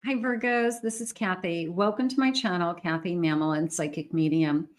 Hi Virgos, this is Kathy. Welcome to my channel, Kathy Mamolen, Psychic Medium.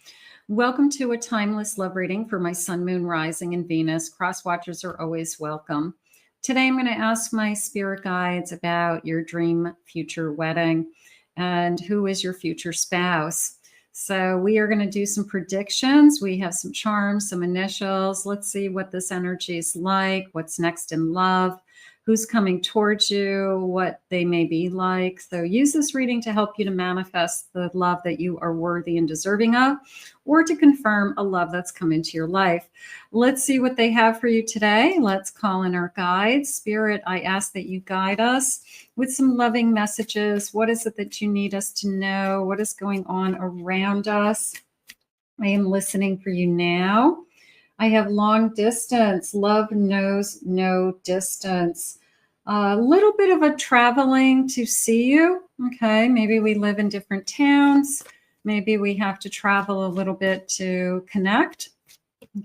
Welcome to a timeless love reading for my Sun, Moon, Rising, and Venus. Cross watchers are always welcome. Today I'm going to ask my spirit guides about your dream future wedding and who is your future spouse. So we are going to do some predictions. We have some charms, some initials. Let's see what this energy is like, what's next in love, who's coming towards you, what they may be like. So use this reading to help you to manifest the love that you are worthy and deserving of, or to confirm a love that's come into your life. Let's see what they have for you today. Let's call in our guides. Spirit, I ask that you guide us with some loving messages. What is it that you need us to know? What is going on around us? I am listening for you now. I have long distance. Love knows no distance. A little bit of a traveling to see you. Okay, maybe we live in different towns. Maybe we have to travel a little bit to connect.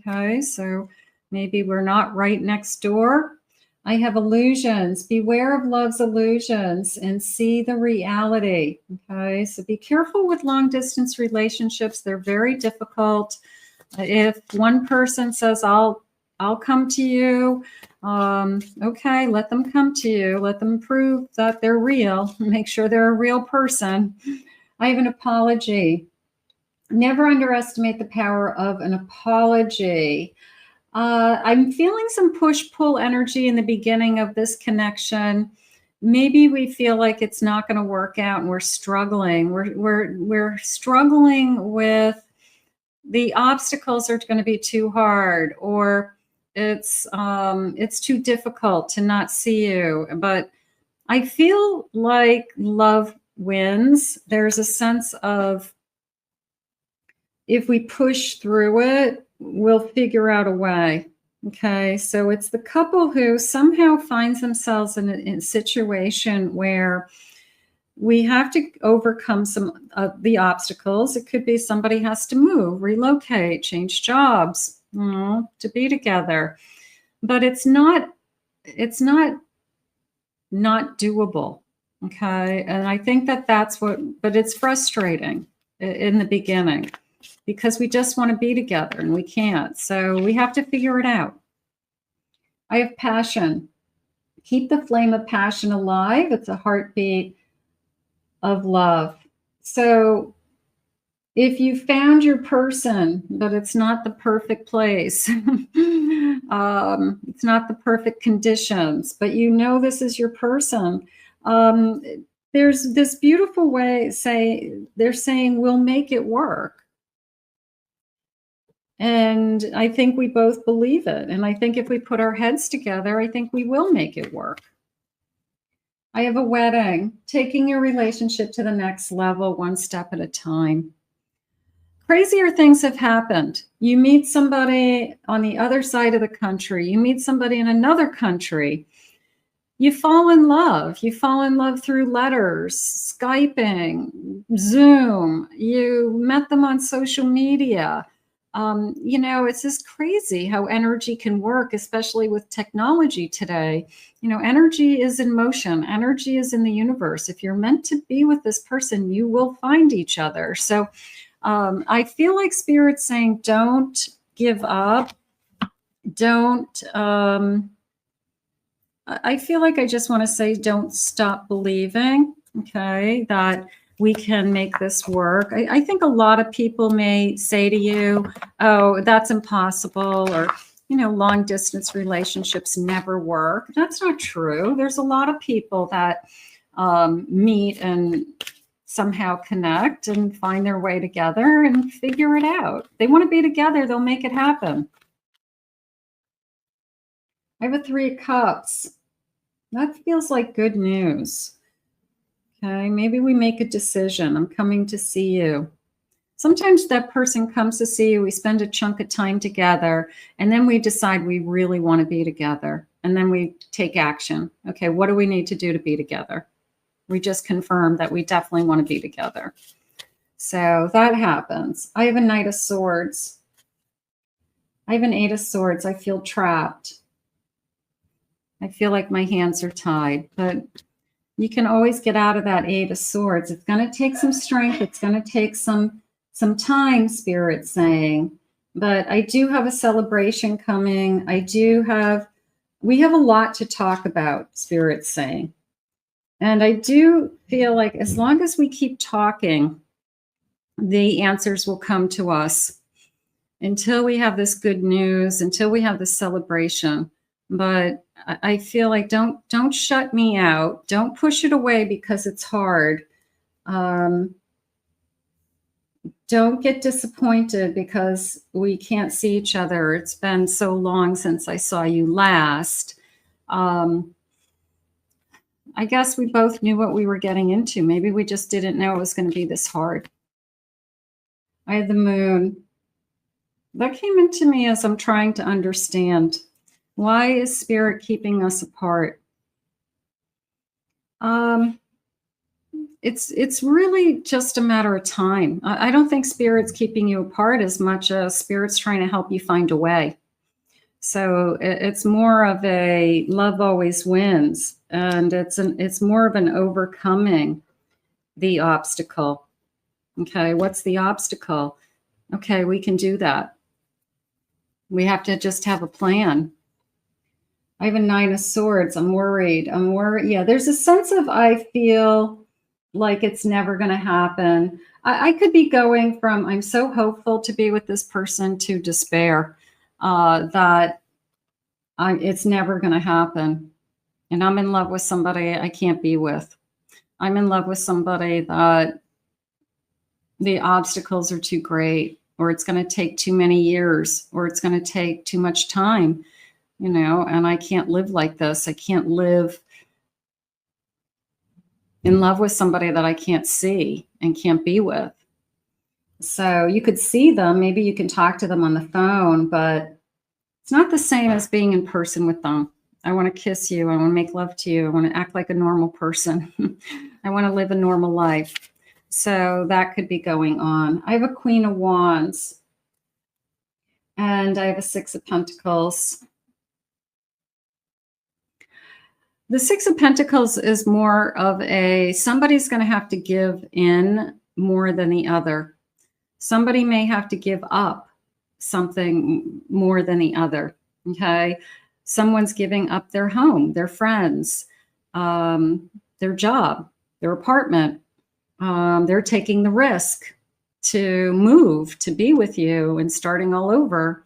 Okay, so maybe we're not right next door. I have illusions. Beware of love's illusions and see the reality. Okay, so be careful with long distance relationships. They're very difficult. If one person says, I'll come to you, okay, let them come to you. Let them prove that they're real. Make sure they're a real person. I have an apology. Never underestimate the power of an apology. I'm feeling some push-pull energy in the beginning of this connection. Maybe we feel like it's not going to work out and we're struggling. We're struggling with the obstacles are going to be too hard, or it's too difficult to not see you. But I feel like love wins. There's a sense of if we push through it, we'll figure out a way. Okay, so it's the couple who somehow finds themselves in a situation where we have to overcome some of the obstacles. It could be somebody has to move, relocate, change jobs, to be together. But it's not doable. Okay. And I think that's but it's frustrating in the beginning because we just want to be together and we can't. So we have to figure it out. I have passion. Keep the flame of passion alive. It's a heartbeat of love. So if you found your person, but it's not the perfect place, it's not the perfect conditions, but you know this is your person, there's this beautiful way, they're saying we'll make it work. And I think we both believe it. And I think if we put our heads together, I think we will make it work. I have a wedding, taking your relationship to the next level, one step at a time. Crazier things have happened. You meet somebody on the other side of the country. You meet somebody in another country. You fall in love. You fall in love through letters, Skyping, Zoom. You met them on social media. It's just crazy how energy can work, especially with technology today. Energy is in motion. Energy is in the universe. If you're meant to be with this person, you will find each other. So I feel like Spirit's saying, don't give up. I feel like I just want to say, don't stop believing, okay, that we can make this work. I think a lot of people may say to you, oh, that's impossible, or, long distance relationships never work. That's not true. There's a lot of people that meet and somehow connect and find their way together and figure it out. They want to be together, they'll make it happen. I have a 3 of Cups. That feels like good news. Okay, maybe we make a decision. I'm coming to see you. Sometimes that person comes to see you, we spend a chunk of time together, and then we decide we really want to be together. And then we take action. Okay, what do we need to do to be together? We just confirmed that we definitely want to be together. So that happens. I have a Knight of Swords. I have an 8 of Swords. I feel trapped. I feel like my hands are tied, but You can always get out of that Eight of Swords. It's going to take some strength. It's going to take some time, Spirit's saying. But I do have a celebration coming. We have a lot to talk about, Spirit's saying. And I do feel like as long as we keep talking, the answers will come to us until we have this good news, until we have this celebration. But I feel like don't shut me out. Don't push it away because it's hard. Don't get disappointed because we can't see each other. It's been so long since I saw you last. I guess we both knew what we were getting into. Maybe we just didn't know it was going to be this hard. I had the Moon. That came into me as I'm trying to understand. Why is Spirit keeping us apart? It's really just a matter of time. I don't think Spirit's keeping you apart as much as Spirit's trying to help you find a way. So it's more of a love always wins, and it's more of an overcoming the obstacle. Okay, what's the obstacle? Okay, we can do that. We have to just have a plan. I have a Nine of Swords. I'm worried. Yeah, there's a sense of I feel like it's never going to happen. I could be going from I'm so hopeful to be with this person to despair that it's never going to happen. And I'm in love with somebody I can't be with. I'm in love with somebody that the obstacles are too great, or it's going to take too many years, or it's going to take too much time, you know, and I can't live like this. I can't live in love with somebody that I can't see and can't be with. So you could see them, maybe you can talk to them on the phone, but it's not the same as being in person with them. I want to kiss you. I want to make love to you. I want to act like a normal person. I want to live a normal life. So that could be going on. I have a Queen of Wands and I have a Six of Pentacles. The Six of Pentacles is more of somebody's going to have to give in more than the other. Somebody may have to give up something more than the other. Okay. Someone's giving up their home, their friends, their job, their apartment. They're taking the risk to move, to be with you and starting all over.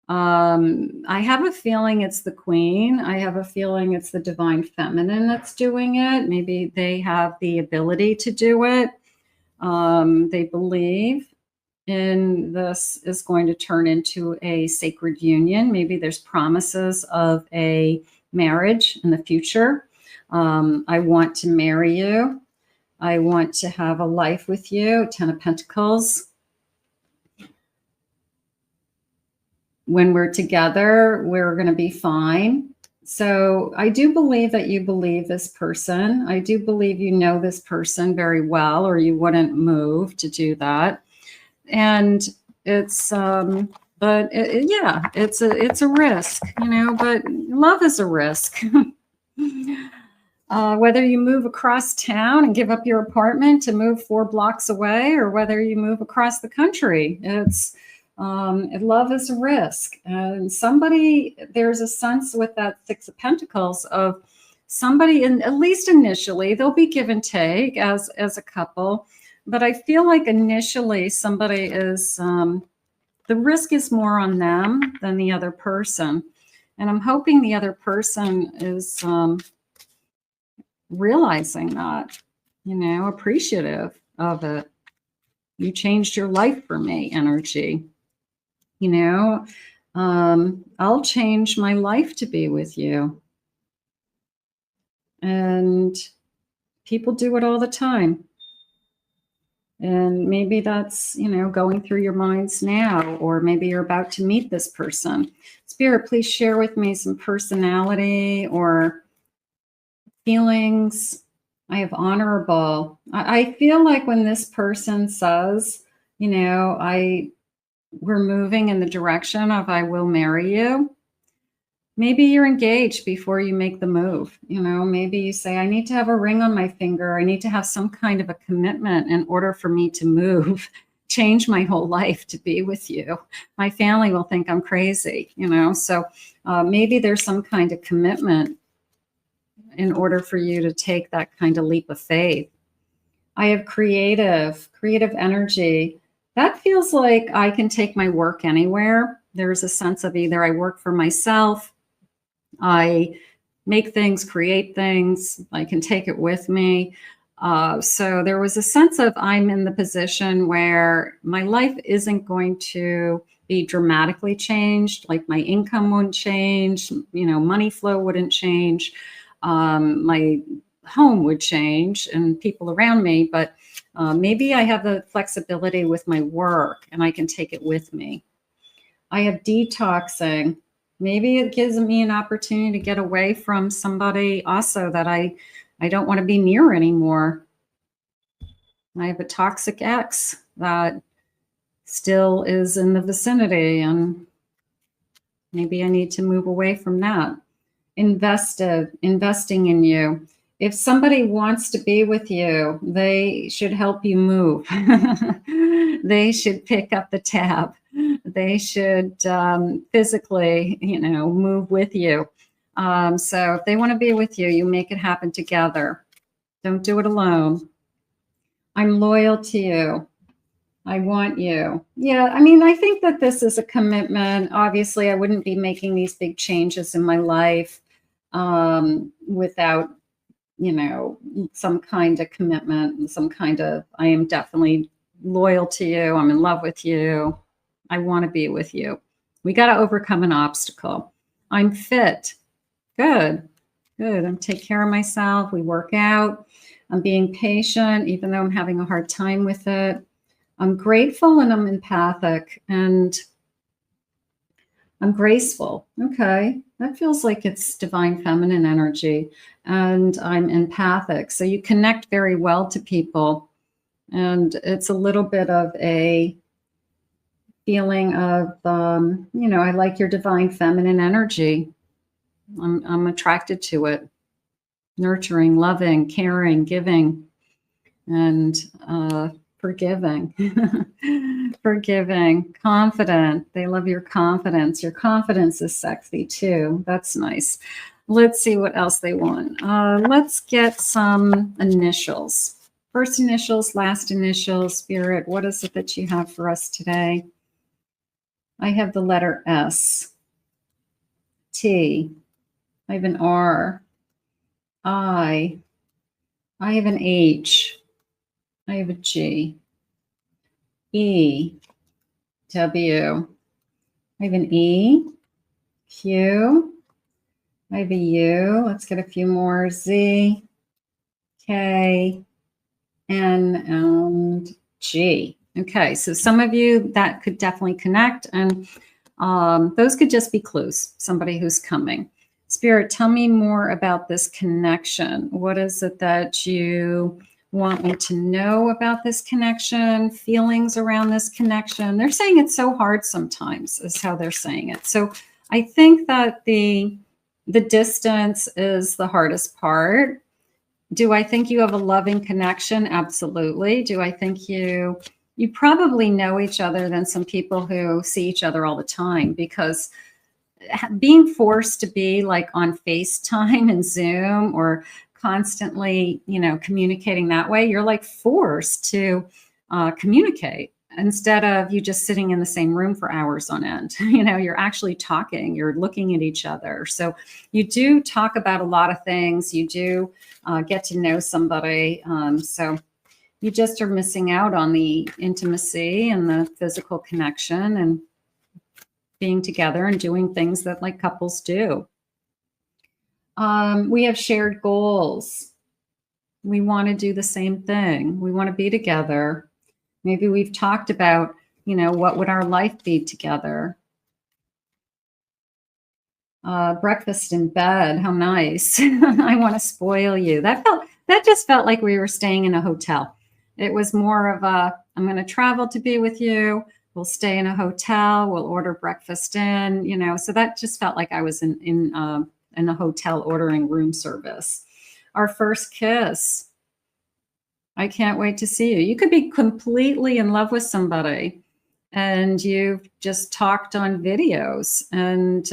I have a feeling it's the Queen. I have a feeling it's the Divine Feminine that's doing it. Maybe they have the ability to do it. They believe in this is going to turn into a sacred union. Maybe there's promises of a marriage in the future. I want to marry you. I want to have a life with you. Ten of Pentacles. When we're together, we're going to be fine. So I do believe that you believe this person. I do believe you know this person very well, or you wouldn't move to do that. And it's, but yeah, it's a risk, you know, but love is a risk. Whether you move across town and give up your apartment to move 4 blocks away, or whether you move across the country, love is a risk. And there's a sense with that Six of Pentacles of somebody, and at least initially, there'll be give and take as a couple. But I feel like initially somebody is, the risk is more on them than the other person. And I'm hoping the other person is realizing that, you know, appreciative of it. You changed your life for me, energy. You know, I'll change my life to be with you. And people do it all the time. And maybe that's, you know, going through your minds now, or maybe you're about to meet this person. Spirit, please share with me some personality or feelings. I have honorable. I feel like when this person says, you know, we're moving in the direction of I will marry you, Maybe you're engaged before you make the move. You know, maybe you say, I need to have a ring on my finger. I need to have some kind of a commitment in order for me to move, change my whole life to be with you. My family will think I'm crazy, you know? So maybe there's some kind of commitment in order for you to take that kind of leap of faith. I have creative energy. That feels like I can take my work anywhere. There's a sense of either I work for myself, I make things, create things, I can take it with me. So there was a sense of I'm in the position where my life isn't going to be dramatically changed. Like my income wouldn't change, you know, money flow wouldn't change. My home would change and people around me, but maybe I have the flexibility with my work and I can take it with me. I have detoxing. Maybe it gives me an opportunity to get away from somebody also that I don't want to be near anymore. I have a toxic ex that still is in the vicinity, and maybe I need to move away from that. Investing in you. If somebody wants to be with you, they should help you move. They should pick up the tab. They should physically, you know, move with you. So if they want to be with you, you make it happen together. Don't do it alone. I'm loyal to you. I want you. Yeah, I mean, I think that this is a commitment. Obviously, I wouldn't be making these big changes in my life without, you know, some kind of commitment and some kind of, I am definitely loyal to you. I'm in love with you. I want to be with you. We got to overcome an obstacle. I'm fit. Good. I'm take care of myself. We work out. I'm being patient, even though I'm having a hard time with it. I'm grateful and I'm empathic and I'm graceful. Okay. That feels like it's divine feminine energy. And I'm empathic. So you connect very well to people. And it's a little bit of a feeling of, you know, I like your divine feminine energy. I'm attracted to it. Nurturing, loving, caring, giving, and forgiving. Forgiving, confident. They love your confidence. Your confidence is sexy too. That's nice. Let's see what else they want. Let's get some initials. First initials, last initials. Spirit, what is it that you have for us today? I have the letter S. T. I have an R. I have an H. I have a G. E. W. I have an E. Q. I have a U. Let's get a few more. Z. K. N. And G. Okay, so some of you that could definitely connect, and those could just be clues, somebody who's coming. Spirit, tell me more about this connection. What is it that you want me to know about this connection? Feelings around this connection? They're saying it's so hard sometimes, is how they're saying it. So I think that the distance is the hardest part. Do I think you have a loving connection? Absolutely. Do I think you probably know each other than some people who see each other all the time, because being forced to be like on FaceTime and Zoom or constantly, you know, communicating that way, you're like forced to communicate instead of you just sitting in the same room for hours on end. You know, you're actually talking, you're looking at each other. So you do talk about a lot of things. You do get to know somebody. So you just are missing out on the intimacy and the physical connection and being together and doing things that like couples do. We have shared goals. We want to do the same thing. We want to be together. Maybe we've talked about, you know, what would our life be together? Breakfast in bed. How nice. I want to spoil you. That just felt like we were staying in a hotel. It was more of a, I'm going to travel to be with you. We'll stay in a hotel. We'll order breakfast in, you know. So that just felt like I was in a hotel ordering room service. Our first kiss. I can't wait to see you. You could be completely in love with somebody, and you've just talked on videos and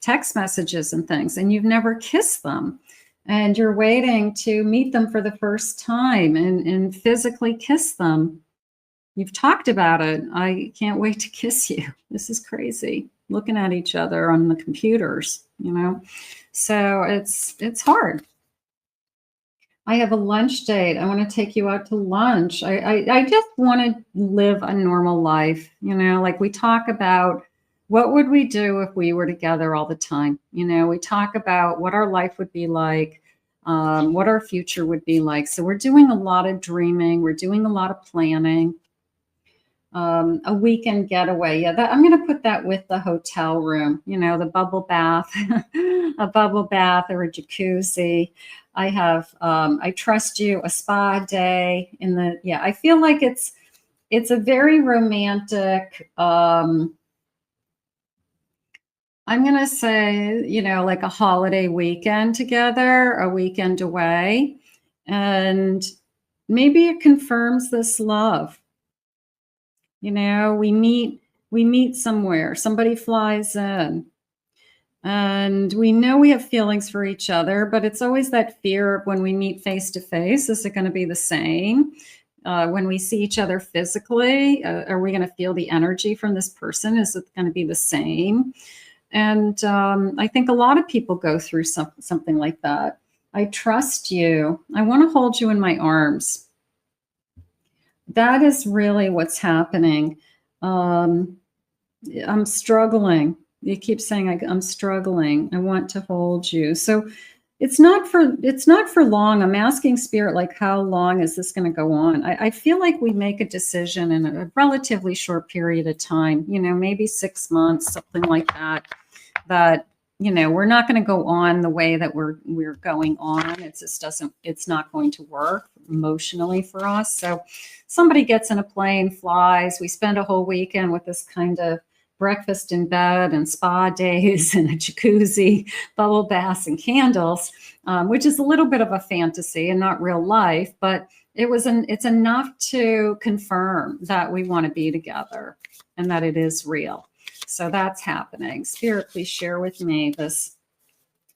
text messages and things, and you've never kissed them. And you're waiting to meet them for the first time and physically kiss them. You've talked about it. I can't wait to kiss you. This is crazy. Looking at each other on the computers, you know? So it's hard. I have a lunch date. I want to take you out to lunch. I just want to live a normal life, you know, like we talk about what would we do if we were together all the time? You know, we talk about what our life would be like, what our future would be like. So we're doing a lot of dreaming. We're doing a lot of planning. A weekend getaway. Yeah, I'm going to put that with the hotel room, you know, the bubble bath, a bubble bath or a jacuzzi. I have, I trust you, a spa day in the, yeah, I feel like it's a very romantic, I'm going to say, you know, like a holiday weekend together, a weekend away. And maybe it confirms this love. You know, we meet somewhere, somebody flies in, and we know we have feelings for each other, but it's always that fear of when we meet face to face, is it going to be the same? When we see each other physically, are we going to feel the energy from this person? Is it going to be the same? And I think a lot of people go through something like that. I trust you. I want to hold you in my arms. That is really what's happening. I'm struggling. You keep saying I'm struggling. I want to hold you. So it's not for long. I'm asking Spirit, like, how long is this going to go on? I feel like we make a decision in a relatively short period of time, you know, maybe 6 months, something like that, that, you know, we're not going to go on the way that we're going on. It's not going to work emotionally for us. So somebody gets in a plane, flies, we spend a whole weekend with this kind of breakfast in bed and spa days and a jacuzzi, bubble baths and candles, which is a little bit of a fantasy and not real life, but it's enough to confirm that we want to be together and that it is real. So that's happening. Spirit, please share with me this.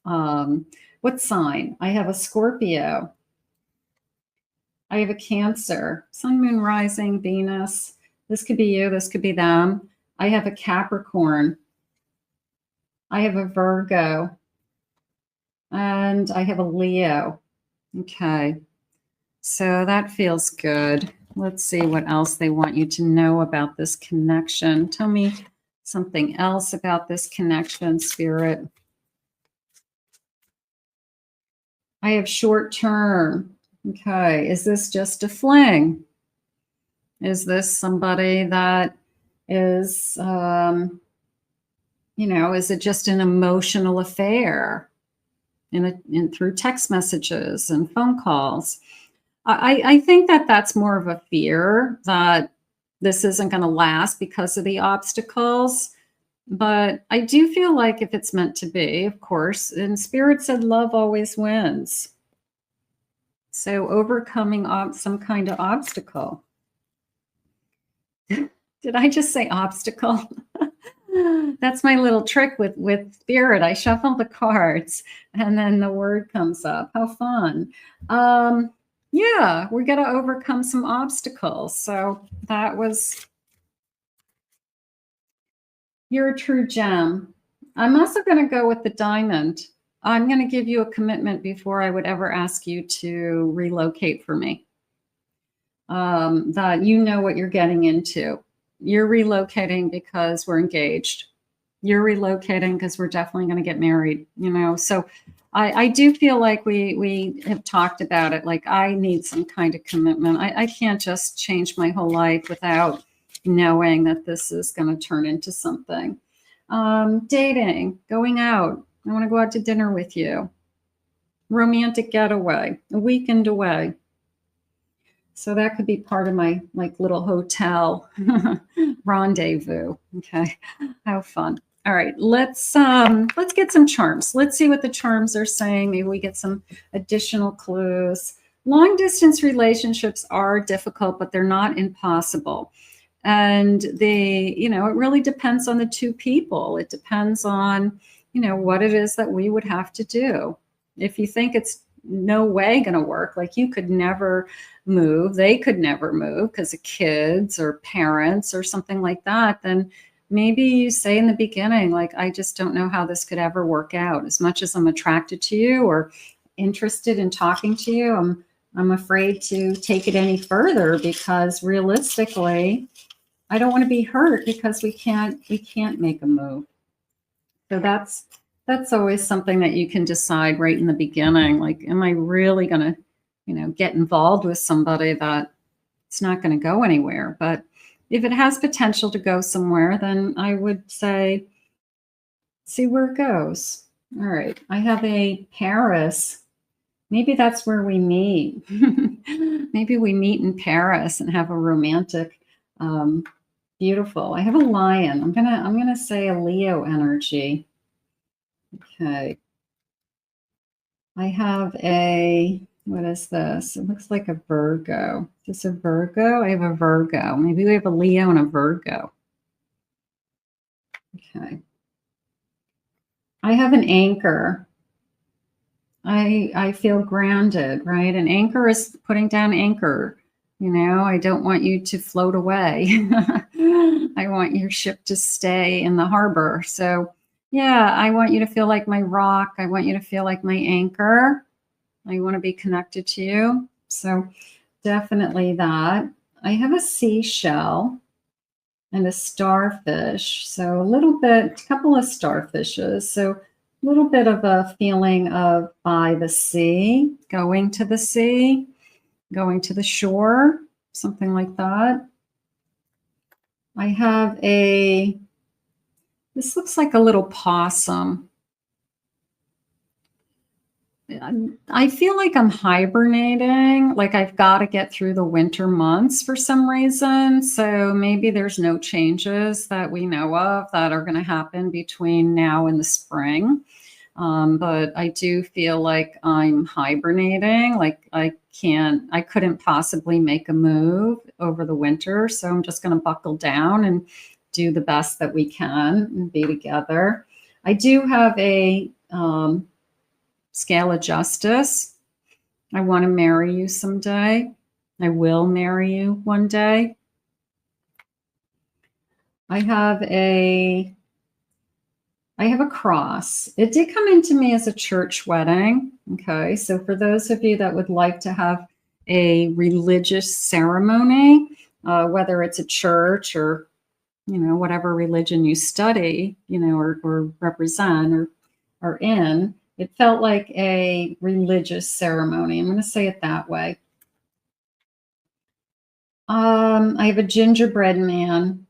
What sign? I have a Scorpio. I have a Cancer, Sun, Moon, Rising, Venus. This could be you. This could be them. I have a Capricorn. I have a Virgo. And I have a Leo. Okay. So that feels good. Let's see what else they want you to know about this connection. Tell me something else about this connection, Spirit. I have short term. Okay. Is this just a fling? Is this somebody that is, you know, is it just an emotional affair through text messages and phone calls? I think that that's more of a fear that this isn't going to last because of the obstacles. But I do feel like if it's meant to be, of course, and Spirit said love always wins. So overcoming some kind of obstacle. Did I just say obstacle? That's my little trick with Spirit. I shuffle the cards and then the word comes up. How fun. Yeah, we're going to overcome some obstacles. So that was, you're a true gem. I'm also going to go with the diamond. I'm going to give you a commitment before I would ever ask you to relocate for me. That you know what you're getting into. You're relocating because we're engaged. You're relocating because we're definitely going to get married, you know? So I do feel like we have talked about it. Like I need some kind of commitment. I can't just change my whole life without knowing that this is going to turn into something. Dating, going out. I want to go out to dinner with you. Romantic getaway, a weekend away. So that could be part of my like little hotel rendezvous. Okay. How fun. All right, let's get some charms. Let's see what the charms are saying. Maybe we get some additional clues. Long distance relationships are difficult, but they're not impossible. And it really depends on the two people. It depends on, what it is that we would have to do. If you think it's no way going to work, like you could never move, they could never move because of kids or parents or something like that, then maybe you say in the beginning, like, I just don't know how this could ever work out. As much as I'm attracted to you or interested in talking to you, I'm afraid to take it any further because realistically, I don't want to be hurt because we can't make a move. So that's always something that you can decide right in the beginning. Like, am I really going to, get involved with somebody that it's not going to go anywhere? But if it has potential to go somewhere, then I would say, see where it goes. All right. I have a Paris. Maybe that's where we meet. Maybe we meet in Paris and have a romantic, beautiful. I have a lion. I'm gonna say a Leo energy. Okay. I have what is this? It looks like a Virgo. Is this a Virgo? I have a Virgo. Maybe we have a Leo and a Virgo. Okay. I have an anchor. I feel grounded, right? An anchor is putting down anchor. I don't want you to float away. I want your ship to stay in the harbor. So yeah, I want you to feel like my rock. I want you to feel like my anchor. I want to be connected to you. So definitely that. I have a seashell and a starfish. So a couple of starfishes. So a little bit of a feeling of by the sea, going to the sea, going to the shore, something like that. I have this looks like a little possum. I feel like I'm hibernating, like I've got to get through the winter months for some reason. So maybe there's no changes that we know of that are going to happen between now and the spring. But I do feel like I'm hibernating, like I couldn't possibly make a move over the winter. So I'm just going to buckle down and do the best that we can and be together. I do have a scale of justice. I want to marry you someday. I will marry you one day. I have a cross. It did come into me as a church wedding. Okay. So for those of you that would like to have a religious ceremony, whether it's a church or, whatever religion you study, or represent or are in, it felt like a religious ceremony. I'm going to say it that way. I have a gingerbread man.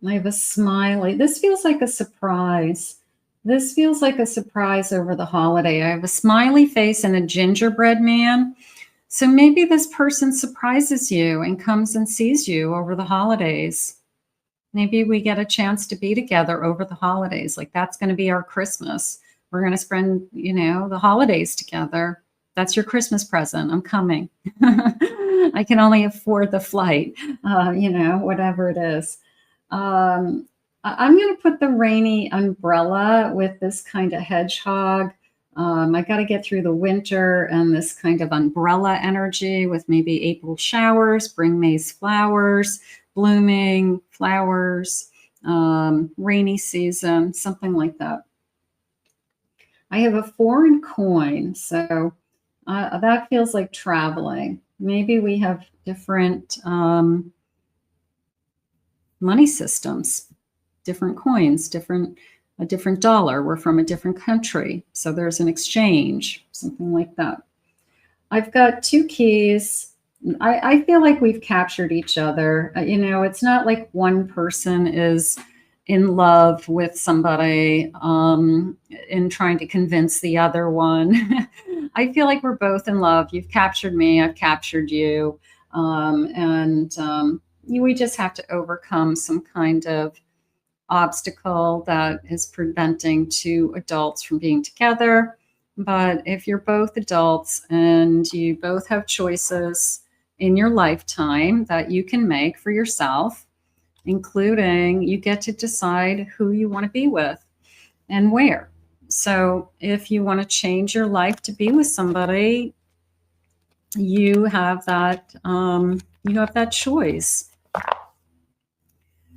I have a smiley. This feels like a surprise. This feels like a surprise over the holiday. I have a smiley face and a gingerbread man. So maybe this person surprises you and comes and sees you over the holidays. Maybe we get a chance to be together over the holidays. Like that's going to be our Christmas. We're going to spend, the holidays together. That's your Christmas present. I'm coming. I can only afford the flight, whatever it is. I'm going to put the rainy umbrella with this kind of hedgehog. I got to get through the winter and this kind of umbrella energy with maybe April showers, bring May's flowers, blooming flowers, rainy season, something like that. I have a foreign coin, so that feels like traveling. Maybe we have different money systems, different coins, a different dollar. We're from a different country, so there's an exchange, something like that. I've got two keys. I feel like we've captured each other. It's not like one person is in love with somebody and trying to convince the other one. I feel like we're both in love. You've captured me. I've captured you. We just have to overcome some kind of obstacle that is preventing two adults from being together. But if you're both adults and you both have choices in your lifetime that you can make for yourself, including you get to decide who you want to be with and where. So if you want to change your life to be with somebody, you have that choice.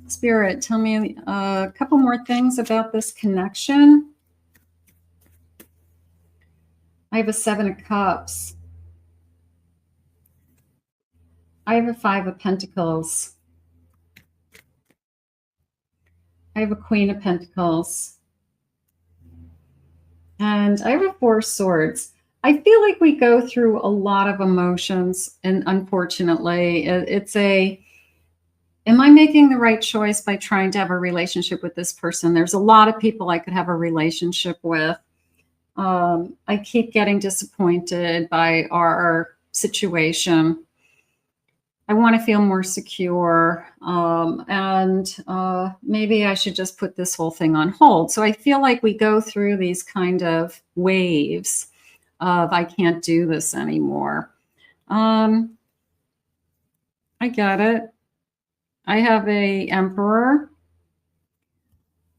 Spirit, tell me a couple more things about this connection. I have a 7 of Cups. I have a 5 of Pentacles. I have a Queen of Pentacles. And I have a 4 of Swords. I feel like we go through a lot of emotions, and unfortunately, it's am I making the right choice by trying to have a relationship with this person? There's a lot of people I could have a relationship with. I keep getting disappointed by our situation. I want to feel more secure, and maybe I should just put this whole thing on hold. So I feel like we go through these kind of waves of I can't do this anymore. I got it. I have a Emperor.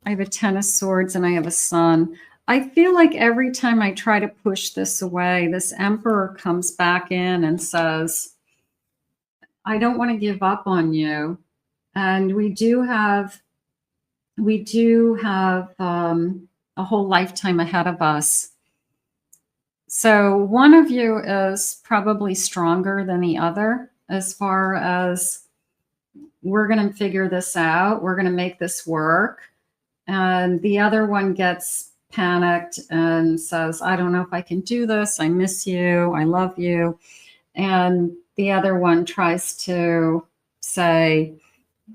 I have a 10 of Swords, and I have a Sun. I feel like every time I try to push this away, this Emperor comes back in and says, I don't want to give up on you. And we do have a whole lifetime ahead of us. So one of you is probably stronger than the other as far as we're going to figure this out. We're going to make this work. And the other one gets panicked and says, I don't know if I can do this. I miss you. I love you. And the other one tries to say,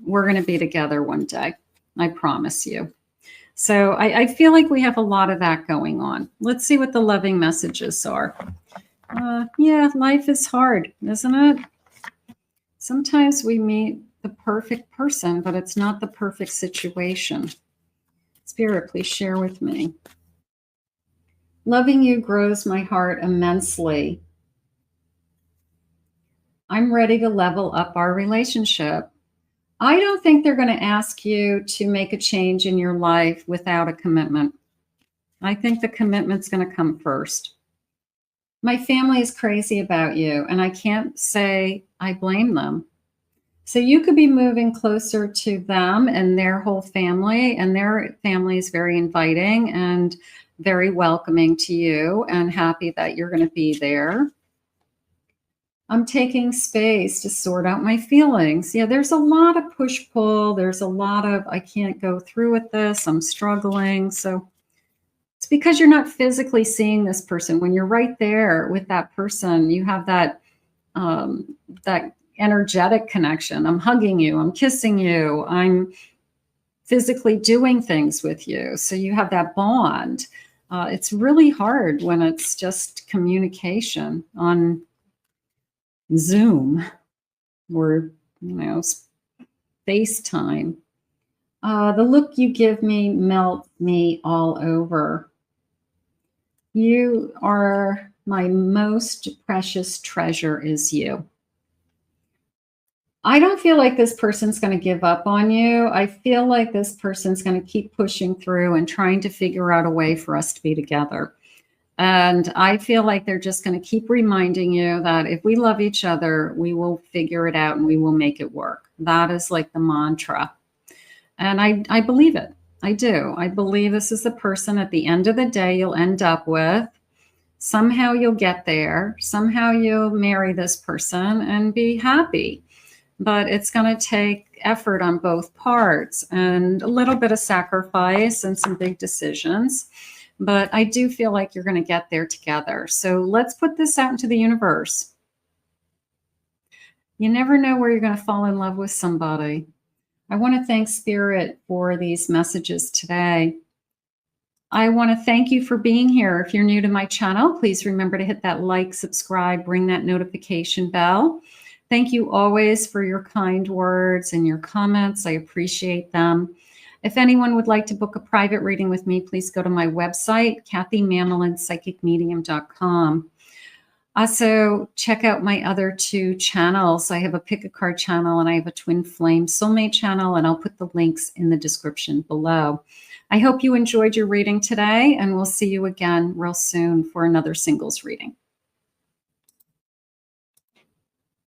we're going to be together one day. I promise you. So I feel like we have a lot of that going on. Let's see what the loving messages are. Yeah, life is hard, isn't it? Sometimes we meet the perfect person, but it's not the perfect situation. Spirit, please share with me. Loving you grows my heart immensely. I'm ready to level up our relationship. I don't think they're going to ask you to make a change in your life without a commitment. I think the commitment's going to come first. My family is crazy about you, and I can't say I blame them. So you could be moving closer to them and their whole family, and their family is very inviting and very welcoming to you and happy that you're going to be there. I'm taking space to sort out my feelings. Yeah, there's a lot of push-pull. There's a lot of, I can't go through with this. I'm struggling. So it's because you're not physically seeing this person. When you're right there with that person, you have that energetic connection. I'm hugging you. I'm kissing you. I'm physically doing things with you. So you have that bond. It's really hard when it's just communication on Zoom or, FaceTime. The look you give me melts me all over. You are my most precious treasure is you. I don't feel like this person's going to give up on you. I feel like this person's going to keep pushing through and trying to figure out a way for us to be together. And I feel like they're just going to keep reminding you that if we love each other, we will figure it out and we will make it work. That is like the mantra. And I believe it. I do. I believe this is the person at the end of the day you'll end up with. Somehow you'll get there. Somehow you'll marry this person and be happy. But it's going to take effort on both parts and a little bit of sacrifice and some big decisions. But I do feel like you're going to get there together. So let's put this out into the universe. You never know where you're going to fall in love with somebody. I want to thank Spirit for these messages today. I want to thank you for being here. If you're new to my channel, please remember to hit that like, subscribe, ring that notification bell. Thank you always for your kind words and your comments. I appreciate them. If anyone would like to book a private reading with me, please go to my website, kathymamolenspsychicmedium.com. Also, check out my other 2 channels. I have a pick a card channel and I have a twin flame soulmate channel, and I'll put the links in the description below. I hope you enjoyed your reading today, and we'll see you again real soon for another singles reading.